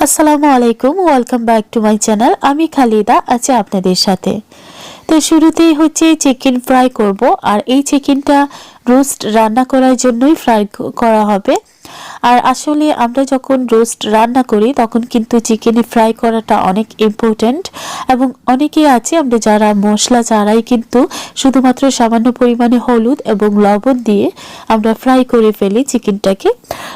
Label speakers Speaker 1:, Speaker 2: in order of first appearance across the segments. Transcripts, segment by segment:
Speaker 1: আসসালামু আলাইকুম, welcome back to my channel. আমি খালিদা আছি আপনাদের সাথে। তো শুরুতেই হচ্ছে চিকেন ফ্রাই করব, আর এই চিকেনটা রোস্ট রান্না করার জন্যই ফ্রাই করা হবে। আর আসলে আমরা যখন রোস্ট রান্না করি তখন কিন্তু চিকেনে ফ্রাই করাটা অনেক ইম্পর্ট্যান্ট, এবং অনেকেই আছে আমরা যারা মশলা ছাড়াই কিন্তু শুধুমাত্র সামান্য পরিমাণে হলুদ এবং লবণ দিয়ে আমরা ফ্রাই করে ফেলি চিকেনটাকে।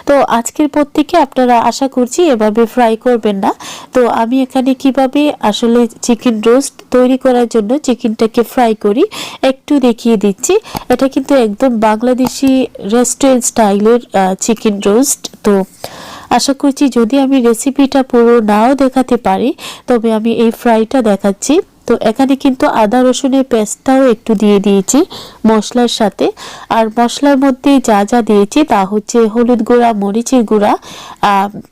Speaker 1: তো আজকের পর থেকে আপনারা আশা করছি এভাবে ফ্রাই করবেন না। তো আমি এখানে কিভাবে আসলে চিকেন রোস্ট তৈরি করার জন্য চিকেনটাকে ফ্রাই করি একটু দেখিয়ে দিচ্ছি। এটা কিন্তু একদম বাংলাদেশি রেস্টুরেন্ট স্টাইলের চিকেন রোস্ট। তো আশা করছি যদি আমি রেসিপিটা পুরো নাও দেখাতে পারি তবে আমি এই ফ্রাইটা দেখাচ্ছি। তো এখানে কিন্তু আদা রসুনের পেস্টটাও একটু দিয়ে দিয়েছি মশলার সাথে। আর মশলার মধ্যে যা যা দিয়েছি তা হচ্ছে হলুদ গুঁড়া, মরিচের গুঁড়া,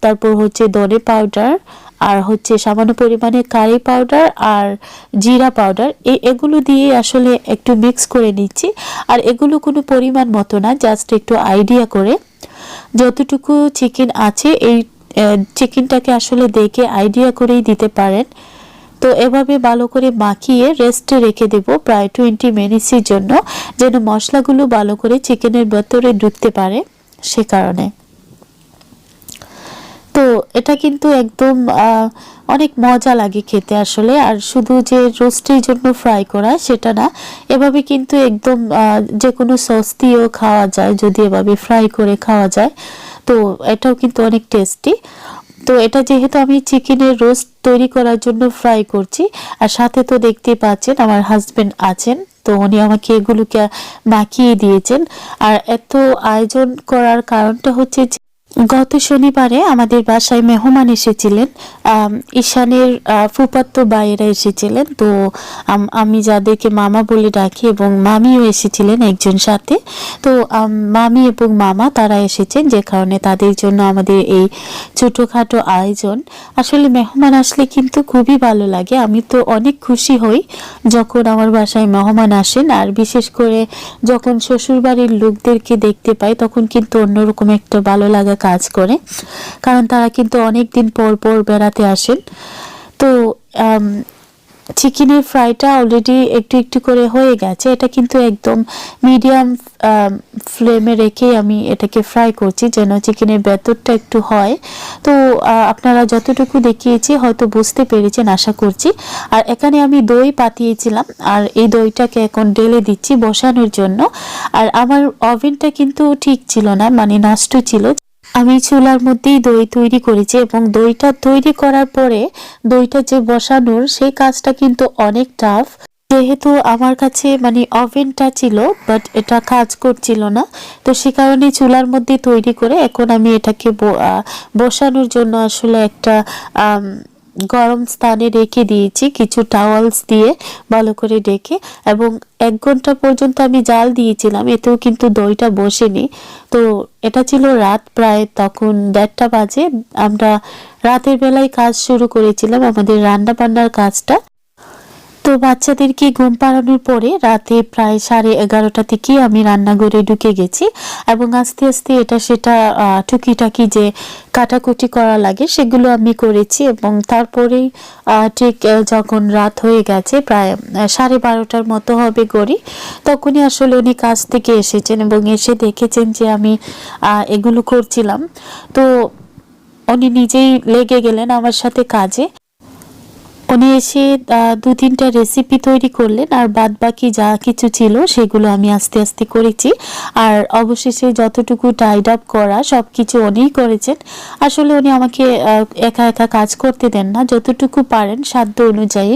Speaker 1: তারপর হচ্ছে ধনে পাউডার, আর হচ্ছে সামান্য পরিমাণে কারি পাউডার আর জিরা পাউডার। এগুলো দিয়ে আসলে একটু মিক্স করে নিচ্ছি। আর এগুলো কোনো পরিমাণ মতো না, জাস্ট একটু আইডিয়া করে যতটুকু চিকেন আছে এই চিকেনটাকে আসলে দেখে আইডিয়া করেই দিতে পারেন। তো এভাবে ভালো করে মাখিয়ে রেস্টে রেখে দেব প্রায় 20 মিনিটসের জন্য, যেন মশলাগুলো ভালো করে চিকেনের ভেতরে ঢুকতে পারে সে কারণে। তো এটা কিন্তু একদম অনেক মজা লাগে খেতে আসলে। আর শুধু যে রোস্টের জন্য ফ্রাই করা সেটা না, এভাবে কিন্তু একদম যে কোনো সস দিয়েও খাওয়া যায় যদি এভাবে ফ্রাই করে খাওয়া যায়। তো এটাও কিন্তু অনেক টেস্টি। তো এটা যেহেতু আমি চিকেনের রোস্ট তৈরি করার জন্য ফ্রাই করছি, আর সাথে তো দেখতেই পাচ্ছেন আমার হাজবেন্ড আছেন, তো উনি আমাকে এগুলোকে মাখিয়ে দিয়েছেন। আর এত আয়োজন করার কারণটা হচ্ছে গত শনিবারে আমাদের বাসায় মেহমান এসেছিলেন, ঈশানের ফুফাতো ভাইয়েরা এসেছিলেন। তো আমি যাদেরকে মামা বলে ডাকি, এবং মামিও এসেছিলেন একজন সাথে। তো মামি এবং মামা তারা এসেছেন, যে কারণে তাদের জন্য আমাদের এই ছোটোখাটো আয়োজন। আসলে মেহমান আসলে কিন্তু খুবই ভালো লাগে। আমি তো অনেক খুশি হই যখন আমার বাসায় মেহমান আসেন, আর বিশেষ করে যখন শ্বশুরবাড়ির লোকদেরকে দেখতে পাই তখন কিন্তু অন্যরকম একটা ভালো লাগা কাজ করে, কারণ তারা কিন্তু অনেক দিন পর পর বেড়াতে আসেন। তো চিকেনের ফ্রাইটা অলরেডি একটু একটু করে হয়ে গেছে। এটা কিন্তু একদম মিডিয়াম ফ্লেমে রেখে আমি এটাকে ফ্রাই করছি যেন চিকেনের ভেতরটা একটু হয়। তো আপনারা যতটুকু দেখিয়েছি হয়তো বুঝতে পেরেছেন আশা করছি। আর এখানে আমি দই পাতিয়েছিলাম, আর এই দইটাকে এখন ঢেলে দিচ্ছি বসানোর জন্য। আর আমার ওভেনটা কিন্তু ঠিক ছিল না, মানে নষ্ট ছিল। আমি চুলার মধ্যেই দই তৈরি করেছি, এবং দইটা তৈরি করার পরে দইটা যে বসানোর সেই কাজটা কিন্তু অনেক টাফ। যেহেতু আমার কাছে মানে ওভেনটা ছিল বাট এটা কাজ করছিল না, তো সে কারণে চুলার মধ্যে তৈরি করে এখন আমি এটাকে বসানোর জন্য আসলে একটা গরম স্থানে রেখে দিয়েছি কিছু টাওয়ালস দিয়ে ভালো করে ঢেকে। এবং 1 ঘন্টা পর্যন্ত আমি জাল দিয়েছিলাম, এতেও কিন্তু দইটা বসেনি। তো এটা ছিল রাত প্রায় তখন 1:30 বাজে। আমরা রাতের বেলায় কাজ শুরু করেছিলাম আমাদের রান্না বান্নার কাজটা। তো বাচ্চাদেরকে ঘুম পাড়ানোর পরে রাতে প্রায় 11:30 থেকে আমি রান্নাঘরে ঢুকে গেছি, এবং আস্তে আস্তে এটা সেটা টুকিটাকি যে কাটাকুটি করা লাগে সেগুলো আমি করেছি। এবং তারপরেই ঠিক যখন রাত হয়ে গেছে প্রায় 12:30টার মতো হবে গড়ি, তখনই আসলে উনি কাজ থেকে এসেছেন এবং এসে দেখেছেন যে আমি এগুলো করছিলাম। তো উনি নিজেই লেগে গেলেন আমার সাথে কাজে। উনি এসে 2-3টা রেসিপি তৈরি করলেন, আর বাদ বাকি যা কিছু ছিল সেগুলো আমি আস্তে আস্তে করেছি। আর অবশেষে যতটুকু টাইড আপ করা সবকিছু উনিই করেছেন। আসলে উনি আমাকে একা একা কাজ করতে দেন না, যতটুকু পারেন সাধ্য অনুযায়ী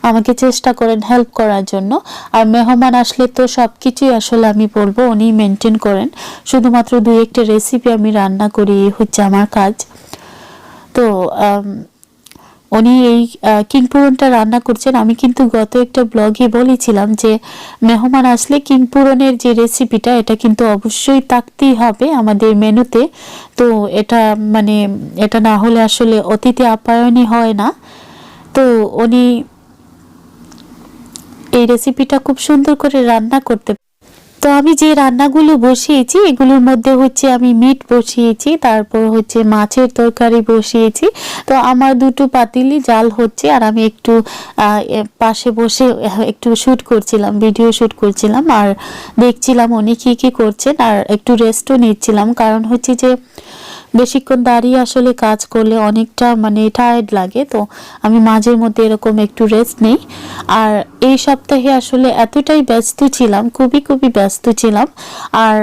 Speaker 1: আমাকে চেষ্টা করেন হেল্প করার জন্য। আর মেহমান আসলে তো সবকিছুই আসলে আমি বলবো উনি মেনটেন করেন, শুধুমাত্র 2-1টা রেসিপি আমি রান্না করি হচ্ছে আমার কাজ। তো উনি এই কিংপুরনটা রান্না করছেন। আমি কিন্তু গত একটা ব্লগে বলেছিলাম যে মেহমান আসলে কিংপুরনের যে রেসিপিটা এটা কিন্তু অবশ্যই থাকতেই হবে আমাদের মেনুতে। তো এটা মানে এটা না হলে আসলে অতিথি আপ্যায়নই হয় না। তো উনি এই রেসিপিটা খুব সুন্দর করে রান্না করতে। তো আমি যে রান্নাগুলো বসিয়েছি এগুলোর মধ্যে হচ্ছে আমি মিট বসিয়েছি, তারপর হচ্ছে মাছের তরকারি বসিয়েছি। তো আমার দুটো পাতিলি জাল হচ্ছে আর আমি একটু পাশে বসে একটু শ্যুট করছিলাম, ভিডিও শ্যুট করছিলাম আর দেখছিলাম উনি কি করছেন আর একটু রেস্টও নিচ্ছিলাম। কারণ হচ্ছে যে বেশিক্ষণ দাঁড়িয়ে আসলে কাজ করলে অনেকটা মানে টায়ার্ড লাগে, তো আমি মাঝের মধ্যে এরকম একটু রেস্ট নেই। আর এই সপ্তাহে আসলে এতটাই ব্যস্ত ছিলাম, খুবই ব্যস্ত ছিলাম। আর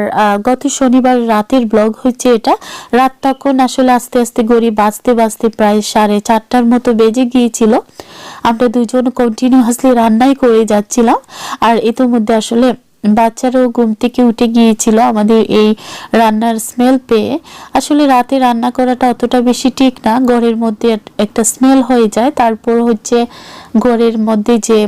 Speaker 1: গত শনিবার রাতের ব্লগ হচ্ছে এটা। রাত তখন আসলে আস্তে আস্তে ঘড়ি বাজতে প্রায় 4:30টার মতো বেজে গিয়েছিল। আমরা দুজন কন্টিনিউয়াসলি রান্নাই করে যাচ্ছিলাম আর ইতিমধ্যে আসলে বাচ্চারাও ঘুম থেকে উঠে গিয়েছিল আমাদের এই রান্নার স্মেল পেয়ে। আসলে রাতে রান্না করাটা অতটা বেশি ঠিক না, ঘরের মধ্যে একটা স্মেল হয়ে যায়, তারপর হচ্ছে ঘরের মধ্যে যে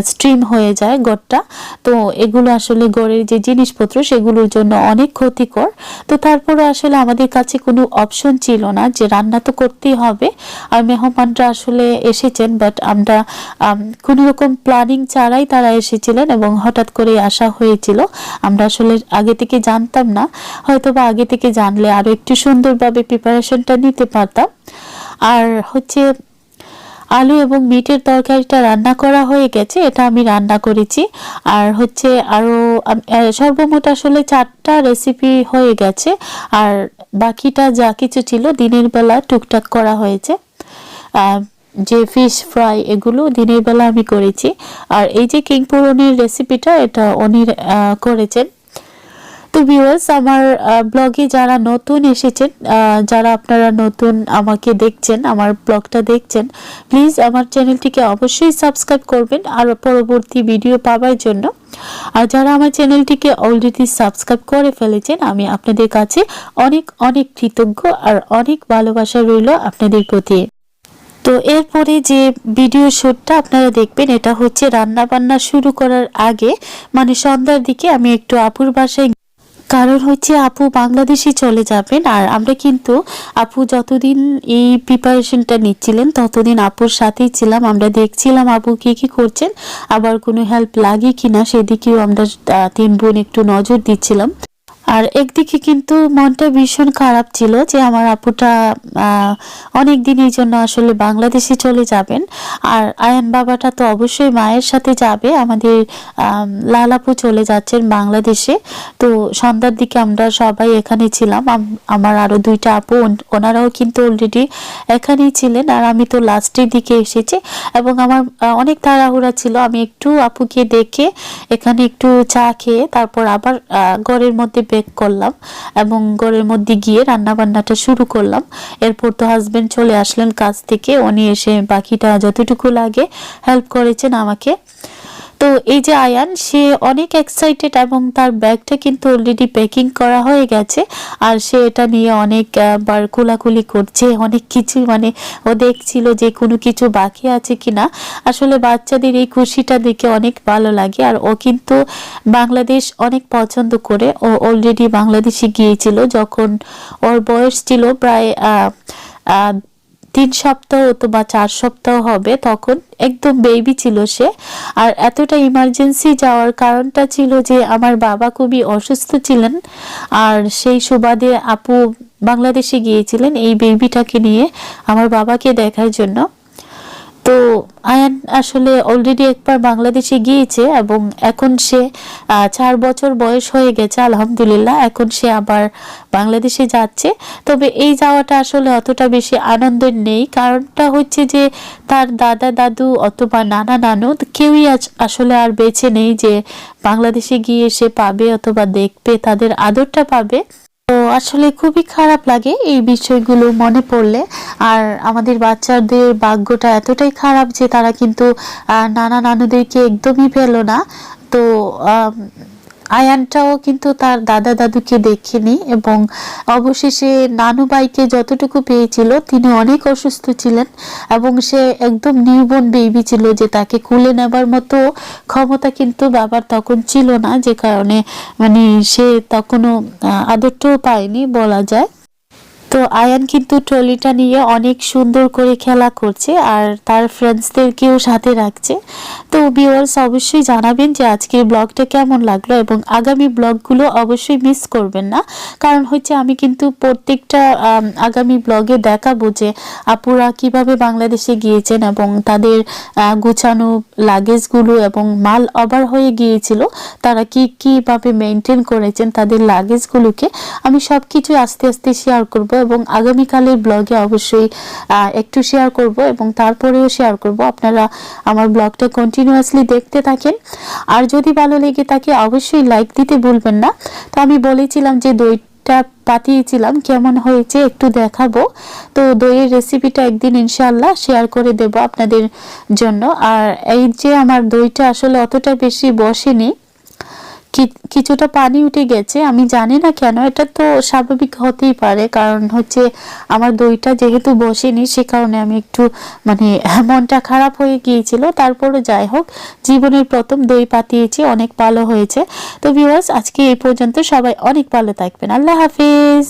Speaker 1: স্ট্রিম হয়ে যায় ঘরটা, তো এগুলো আসলে ঘরের যে জিনিসপত্র সেগুলোর জন্য অনেক ক্ষতিকর। তো তারপরে আসলে আমাদের কাছে কোনো অপশন ছিল না, যে রান্না তো করতেই হবে। আর মেহমানরা আসলে এসেছেন, বাট আমরা কোনো রকম প্ল্যানিং ছাড়াই তারা এসেছিলেন এবং হঠাৎ করে আসা হয়েছিল। আমরা আসলে আগে থেকে জানতাম না, হয়তো বা আগে থেকে জানলে আরো একটু সুন্দরভাবে প্রিপারেশনটা নিতে পারতাম। আর হচ্ছে আলু এবং মিটের তরকারিটা রান্না করা হয়ে গেছে, এটা আমি রান্না করেছি। আর হচ্ছে আরো সর্বমোট আসলে 4টা রেসিপি হয়ে গেছে আর বাকিটা যা কিছু ছিল দিনের বেলা টুকটাক করা হয়েছে। যে ফিশ ফ্রাই এগুলো দিনের বেলা আমি করেছি। আর এই যে কিং পুরনের রেসিপিটা এটা উনি করেছেন। তো ভিউয়ার্স, আমার ব্লগে যারা নতুন এসেছেন, যারা আপনারা নতুন আমাকে দেখছেন, আমার ব্লগটা দেখছেন, প্লিজ আমার চ্যানেলটিকে অবশ্যই সাবস্ক্রাইব করবেন আর পরবর্তী ভিডিও পাওয়ার জন্য। আর যারা আমার চ্যানেলটিকে অলরেডি সাবস্ক্রাইব করে ফেলেছেন, আমি আপনাদের কাছে অনেক কৃতজ্ঞ আর অনেক ভালোবাসা রইল আপনাদের প্রতি। তো এরপরে যে ভিডিও শুটটা আপনারা দেখবেন এটা হচ্ছে রান্না বান্না শুরু করার আগে, মানে সন্ধ্যার দিকে আমি একটু আপুর বাসায়, কারণ হচ্ছে আপু বাংলাদেশে চলে যাবেন। আর আমরা কিন্তু আপু যতদিন এই প্রিপারেশনটা নিচ্ছিলেন ততদিন আপুর সাথেই ছিলাম, আমরা দেখছিলাম আপু কি করছেন, আবার কোনো হেল্প লাগে কিনা সেদিকেও আমরা 3 বোন একটু নজর দিচ্ছিলাম। আর একদিকে কিন্তু মনটা ভীষণ খারাপ ছিল যে আমার আপুটা অনেক দিনের জন্য আসলে বাংলাদেশে চলে যাবেন। আর আয়ান বাবাটা তো অবশ্যই মায়ের সাথে যাবে, আমাদের লালাপু চলে যাচ্ছেন বাংলাদেশে। তো সন্ধ্যার দিকে আমরা সবাই এখানে ছিলাম, আমার আরো 2টা আপু ওনারাও কিন্তু অলরেডি এখানেই ছিলেন। আর আমি তো লাস্টের দিকে এসেছি এবং আমার অনেক তাড়াহুড়া ছিল, আমি একটু আপুকে দেখে এখানে একটু চা খেয়ে তারপর আবার ঘরের মধ্যে বেক করলাম এবং ঘরের মধ্যে গিয়ে রান্না বান্নাটা শুরু করলাম। এরপর তো হাজবেন্ড চলে আসলেন কাজ থেকে, উনি এসে বাকিটা যতটুকু লাগে হেল্প করেছেন আমাকে। তো এই যে আয়ান, সে অনেক এক্সাইটেড এবং তার ব্যাগটা কিন্তু অলরেডি প্যাকিং করা হয়ে গেছে আর সে এটা নিয়ে অনেক বার কোলাকুলি করছে, অনেক কিছু, মানে ও দেখছিল যে কোনো কিছু বাকি আছে কিনা। আসলে বাচ্চাদের এই খুশিটা দেখে অনেক ভালো লাগে। আর ও কিন্তু বাংলাদেশ অনেক পছন্দ করে, ও অলরেডি বাংলাদেশে গিয়েছিল যখন ওর বয়স ছিল প্রায় 3 সপ্তাহ অথবা 4 সপ্তাহ হবে, তখন একদম বেবি ছিল সে। আর এতটা ইমার্জেন্সি যাওয়ার কারণটা ছিল যে আমার বাবা খুবই অসুস্থ ছিলেন আর সেই সুবাদে আপু বাংলাদেশে গিয়েছিলেন এই বেবিটাকে নিয়ে আমার বাবাকে দেখার জন্য। তো আয়ান আসলে অলরেডি একবার বাংলাদেশে গিয়েছে এবং এখন সে 4 বছর বয়স হয়ে গেছে আলহামদুলিল্লাহ, এখন সে আবার বাংলাদেশে যাচ্ছে। তবে এই যাওয়াটা আসলে অতটা বেশি আনন্দের নেই, কারণটা হচ্ছে যে তার দাদা দাদু অথবা নানা নানু কেউই আসলে আর বেঁচে নেই যে বাংলাদেশে গিয়ে সে পাবে অথবা দেখবে, তাদের আদরটা পাবে। তো আসলে খুবই খারাপ লাগে এই বিষয়গুলো মনে পড়লে। আর আমাদের বাচ্চাদের ভাগ্যটা এতটাই খারাপ যে তারা কিন্তু নানা নানুদেরকে একদমই পেল না। তো আয়ানটাও কিন্তু তার দাদা দাদুকে দেখেনি এবং অবশেষে নানু ভাইকে যতটুকু পেয়েছিল তিনি অনেক অসুস্থ ছিলেন এবং সে একদম নিউবর্ন বেবি ছিল, যে তাকে কুলে নেবার মতো ক্ষমতা কিন্তু বাবার তখন ছিল না, যে কারণে মানে সে তখনও আদরটাও পায়নি বলা যায়। তো আয়ান কিন্তু ট্রলিটা নিয়ে অনেক সুন্দর করে খেলা করছে আর তার ফ্রেন্ডসদেরকেও সাথে রাখছে। তো ভিউয়ার্স অবশ্যই জানাবেন যে আজকের ব্লগটা কেমন লাগলো এবং আগামী ব্লগগুলো অবশ্যই মিস করবেন না, কারণ হচ্ছে আমি কিন্তু প্রত্যেকটা আগামী ব্লগে দেখাবো যে আপুরা কিভাবে বাংলাদেশে গিয়েছেন এবং তাদের গুছানো লাগেজগুলো এবং মাল ওভার হয়ে গিয়েছিল, তারা কিভাবে মেনটেন করেছেন তাদের লাগেজগুলোকে আমি সব কিছু আস্তে আস্তে শেয়ার করব এবং আগামীকালের ব্লগে অবশ্যই একটু শেয়ার করব এবং তারপরেও শেয়ার করব। আপনারা আমার ব্লগটা কন্টিনিউয়াসলি দেখতে থাকেন আর যদি ভালো লেগে থাকে অবশ্যই লাইক দিতে ভুলবেন না। তো আমি বলেছিলাম যে দইটা পাতিয়েছিলাম, কেমন হয়েছে একটু দেখাবো। তো দইয়ের রেসিপিটা একদিন ইনশাআল্লাহ শেয়ার করে দেব আপনাদের জন্য। আর এই যে আমার দইটা আসলে অতটা বেশি বসেনি, কিছুটা পানি উঠে গেছে, আমি জানি না কেন, এটা তো স্বাভাবিক হতেই পারে, কারণ হচ্ছে আমার দইটা যেহেতু বসেনি সে কারণে আমি একটু মানে মনটা খারাপ হয়ে গিয়েছিল। তারপরও যাই হোক, জীবনের প্রথম দই পাতিয়েছি, অনেক ভালো হয়েছে। তো ভিউয়ার্স আজকে এই পর্যন্ত, সবাই অনেক ভালো থাকবেন, আল্লাহ হাফিজ।